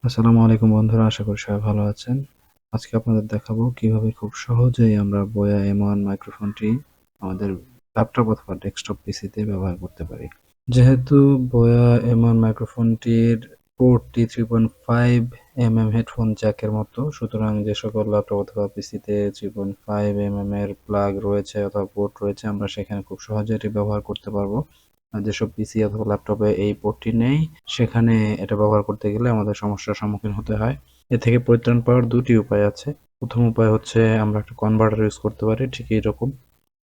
আসসালামু আলাইকুম বন্ধুরা, আশা করি সবাই ভালো আছেন। আজকে আপনাদের দেখাবো কিভাবে খুব সহজেই আমরা বোয়া M1 মাইক্রোফোনটি আমাদের ল্যাপটপ অথবা ডেস্কটপ পিসিতে ব্যবহার করতে পারি। যেহেতু বোয়া M1 মাইক্রোফোনটির পোর্টটি 3.5 হেডফোন জ্যাকের মতো, সুতরাং যে সকল ল্যাপটপ অথবা পিসিতে 3.5 এর প্লাগ রয়েছে অথবা পোর্ট রয়েছে, আমরা সেখানে খুব সহজে এটি ব্যবহার করতে পারবো। আর যেসব পিসি অথবা ল্যাপটপে এই পোর্টটি নেই, সেখানে এটা ব্যবহার করতে গেলে আমাদের সমস্যার সম্মুখীন হতে হয়। এ থেকে পরিত্রাণ পাওয়ার দুটি উপায় আছে। প্রথম উপায় হচ্ছে আমরা একটা কনভার্টার ইউজ করতে পারি, ঠিক এইরকম,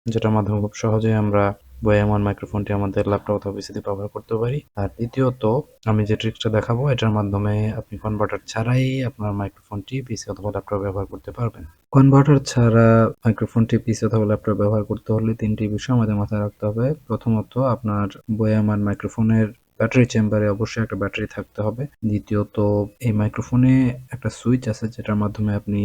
যেটার মাধ্যমে খুব সহজেই আমরা ওয়ান মাইক্রোফোনটি আমাদের ল্যাপটপ অথবা পিসিতে ব্যবহার করতে পারি। আর দ্বিতীয়ত, আমি যে ট্রিক্সটা দেখাবো এটার মাধ্যমে আপনি কনভার্টার ছাড়াই আপনার মাইক্রোফোনটি পিসি অথবা ল্যাপটপ ব্যবহার করতে পারবেন। কনভার্টার ছাড়া মাইক্রোফোনটি পিসি অথবা ল্যাপটপ ব্যবহার করতে হলে তিনটি বিষয় আমাদের মাথায় রাখতে হবে। প্রথমত, আপনার বোয়ামান মাইক্রোফোনের ব্যাটারি চেম্বারে অবশ্যই একটা ব্যাটারি থাকতে হবে। দ্বিতীয়ত, এই মাইক্রোফোনে একটা সুইচ আছে যেটার মাধ্যমে আপনি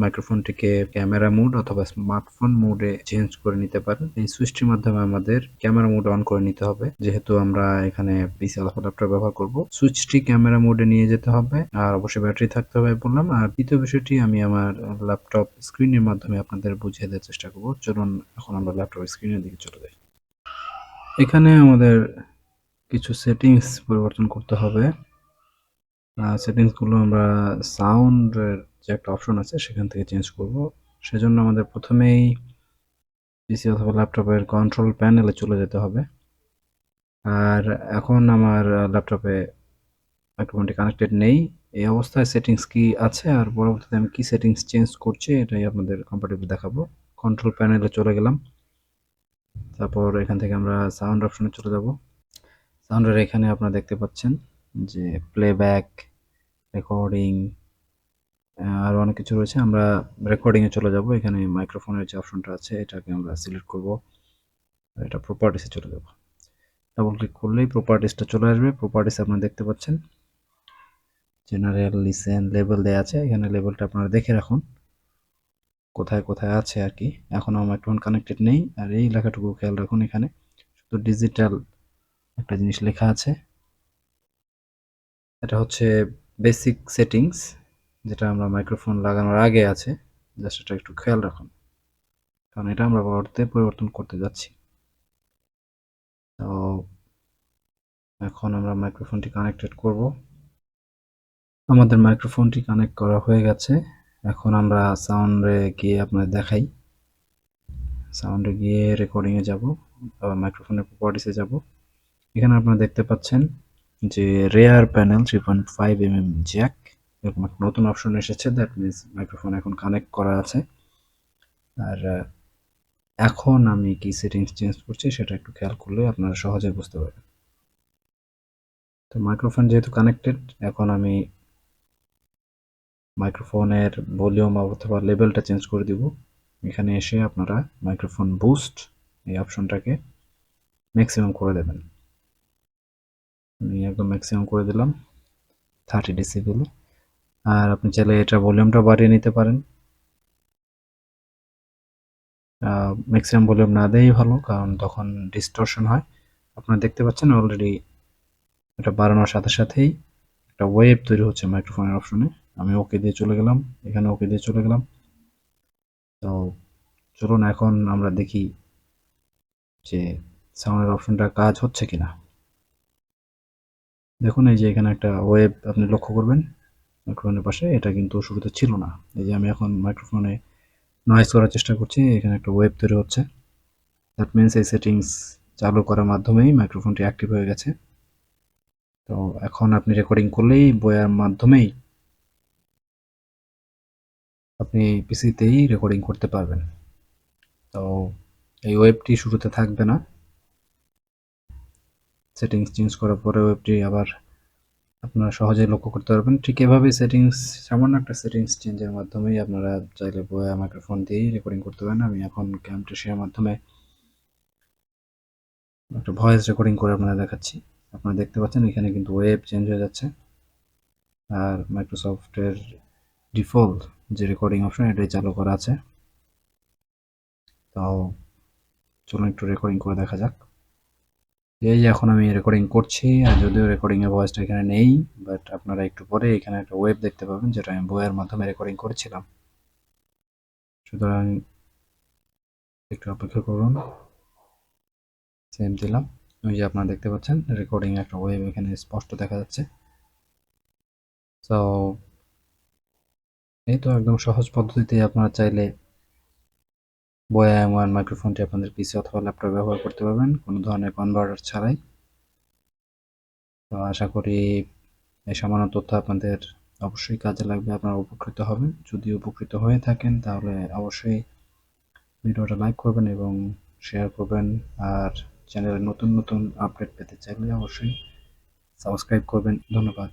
মাইক্রোফোনটিকে ক্যামেরা মোড অথবা স্মার্টফোন মোডে চেঞ্জ করে নিতে পারেন। এই সুইচটির মাধ্যমে আমাদের ক্যামেরা মোড অন করে নিতে হবে, যেহেতু আমরা এখানে পিসি অথবা ল্যাপটপ ব্যবহার করব। সুইচটি ক্যামেরা মোডে নিয়ে যেতে হবে, আর অবশ্যই ব্যাটারি থাকতে হবে বললাম। আর দ্বিতীয় বিষয়টি আমি আমার ল্যাপটপ স্ক্রিনের মাধ্যমে আপনাদের বুঝিয়ে দেওয়ার চেষ্টা করব। চলুন এখন আমরা ল্যাপটপ স্ক্রিনের দিকে চলে যাই। এখানে আমাদের কিছু সেটিংস পরিবর্তন করতে হবে। সেটিংসগুলো আমরা সাউন্ডের যে একটা অপশন আছে সেখান থেকে চেঞ্জ করব। সেজন্য আমাদের প্রথমেই পিসি অথবা ল্যাপটপের কন্ট্রোল প্যানেলে চলে যেতে হবে। আর এখন আমার ল্যাপটপে মাইক্রোফোনটি কানেক্টেড নেই। এই অবস্থায় সেটিংস কি আছে আর পরবর্তীতে আমি কি সেটিংস চেঞ্জ করছি এটাই আপনাদের কম্পারেটিভ দেখাবো। কন্ট্রোল প্যানেলে চলে গেলাম। তারপর এখান থেকে আমরা সাউন্ড অপশনে চলে যাব। সাউন্ডের এখানে আপনারা দেখতে পাচ্ছেন যে প্লেব্যাক, রেকর্ডিং, আরও অনেক কিছু রয়েছে। আমরা রেকর্ডিংয়ে চলে যাব। এখানে মাইক্রোফোনের যে অপশনটা আছে এটাকে আমরা সিলেক্ট করব। এটা প্রপার্টিসে চলে যাব। ডাবল ক্লিক করলেই প্রপার্টিসটা চলে আসবে। প্রপার্টিস আপনারা দেখতে পাচ্ছেন জেনারেল, লিসেন, লেবেল দেওয়া আছে। এখানে লেবেলটা আপনারা দেখে রাখুন কোথায় কোথায় আছে আর কি। এখন আমার মাইক্রোফোন কানেক্টেড নেই। আর এই লেখাটুকু খেয়াল রাখুন, এখানে শুধু ডিজিটাল একটা জিনিস লেখা আছে। এটা হচ্ছে বেসিক সেটিংস, যেটা আমরা মাইক্রোফোন লাগানোর আগে আছে। জাস্ট এটা একটু খেয়াল রাখুন, কারণ এটা আমরা পরবর্তীতে পরিবর্তন করতে যাচ্ছি। তো এখন আমরা মাইক্রোফোনটি কানেক্টেড করব। আমাদের মাইক্রোফোনটি কানেক্ট করা হয়ে গেছে। এখন আমরা সাউন্ডে গিয়ে আপনাদের দেখাই। সাউন্ডে গিয়ে রেকর্ডিংয়ে যাব, মাইক্রোফোনের প্রপার্টিসে যাব। এখানে আপনারা দেখতে পাচ্ছেন যে রেয়ার প্যানেল 3.5 জ্যাক, এরকম একটা নতুন অপশন এসেছে। দ্যাট মিনস মাইক্রোফোন এখন কানেক্ট করা আছে। আর এখন আমি কি সেটিংস চেঞ্জ করছি সেটা একটু খেয়াল করলে আপনারা সহজে বুঝতে পারবেন। তো মাইক্রোফোন যেহেতু কানেক্টেড, এখন আমি মাইক্রোফোনের ভলিউম অথবা লেভেলটা চেঞ্জ করে দিব। এখানে এসে আপনারা মাইক্রোফোন বুস্ট এই অপশনটাকে ম্যাক্সিমাম করে দেবেন। আমি একদম ম্যাক্সিমাম করে দিলাম 30 ডেসিবেল। আর আপনি চাইলে এটা ভলিউমটা বাড়িয়ে নিতে পারেন। ম্যাক্সিমাম ভলিউম না দেওয়াই ভালো, কারণ তখন ডিস্টরশন হয়। আপনারা দেখতে পাচ্ছেন অলরেডি এটা বাড়ানোর সাথে সাথেই একটা ওয়েভ তৈরি হচ্ছে মাইক্রোফোনের অপশনে। আমি ওকে দিয়ে চলে গেলাম, এখানে ওকে দিয়ে চলে গেলাম। তো চলুন এখন আমরা দেখি যে সাউন্ডের অপশনটা কাজ হচ্ছে কিনা। দেখুন এই যে এখানে একটা ওয়েভ আপনি লক্ষ্য করবেন মাইক্রোফোনের পাশে, এটা কিন্তু শুরুতে ছিল না। এই যে আমি এখন মাইক্রোফোনে নয়েজ করার চেষ্টা করছি, এখানে একটা ওয়েভ তৈরি হচ্ছে। দ্যাট মিনস এই সেটিংস চালু করার মাধ্যমেই মাইক্রোফোনটি অ্যাক্টিভ হয়ে গেছে। তো এখন আপনি রেকর্ডিং করলেই বইয়ের মাধ্যমেই আপনি পিসিতেই রেকর্ডিং করতে পারবেন। তো এই ওয়েবটি শুরুতে থাকবে না, সেটিংস চেঞ্জ করার পরে ওয়েবটি আবার আপনারা সহজেই লক্ষ্য করতে পারবেন। ঠিক এভাবেই সেটিংস, সামান্য একটা সেটিংস চেঞ্জের মাধ্যমেই আপনারা চাইলে বয়া মাইক্রোফোন দিয়েই রেকর্ডিং করতে পারেন। আমি এখন ক্যামটেশিয়ার মাধ্যমে একটা ভয়েস রেকর্ডিং করে আপনাদের দেখাচ্ছি। আপনারা দেখতে পাচ্ছেন এখানে কিন্তু ওয়েব চেঞ্জ হয়ে যাচ্ছে। আর মাইক্রোসফটের ডিফল্ট যে রেকর্ডিং অপশন এটাই চালু করা আছে। তাও চলুন একটু রেকর্ডিং করে দেখা যাক। এই যে এখন আমি রেকর্ডিং করছি, আর যদিও রেকর্ডিং এর ভয়েসটা এখানে নেই, বাট আপনারা একটু পরে এখানে একটা ওয়েব দেখতে পাবেন যেটা আমি বইয়ের মাধ্যমে রেকর্ডিং করেছিলাম। সুতরাং একটু অপেক্ষা করুন। সেম দিলাম। ওই যে আপনারা দেখতে পাচ্ছেন রেকর্ডিং একটা ওয়েব এখানে স্পষ্ট দেখা যাচ্ছে। সো এই তো একদম সহজ পদ্ধতিতে আপনারা চাইলে বয়া এম1 মাইক্রোফোনটি আপনাদের পিসি অথবা ল্যাপটপে ব্যবহার করতে পারবেন কোনো ধরনের কনভার্টার ছাড়াই। তো আশা করি এই সামান্য তথ্য আপনাদের অবশ্যই কাজে লাগবে, আপনারা উপকৃত হবেন। যদি উপকৃত হয়ে থাকেন তাহলে অবশ্যই ভিডিওটা লাইক করবেন এবং শেয়ার করবেন। আর চ্যানেলে নতুন নতুন আপডেট পেতে চাইলে অবশ্যই সাবস্ক্রাইব করবেন। ধন্যবাদ।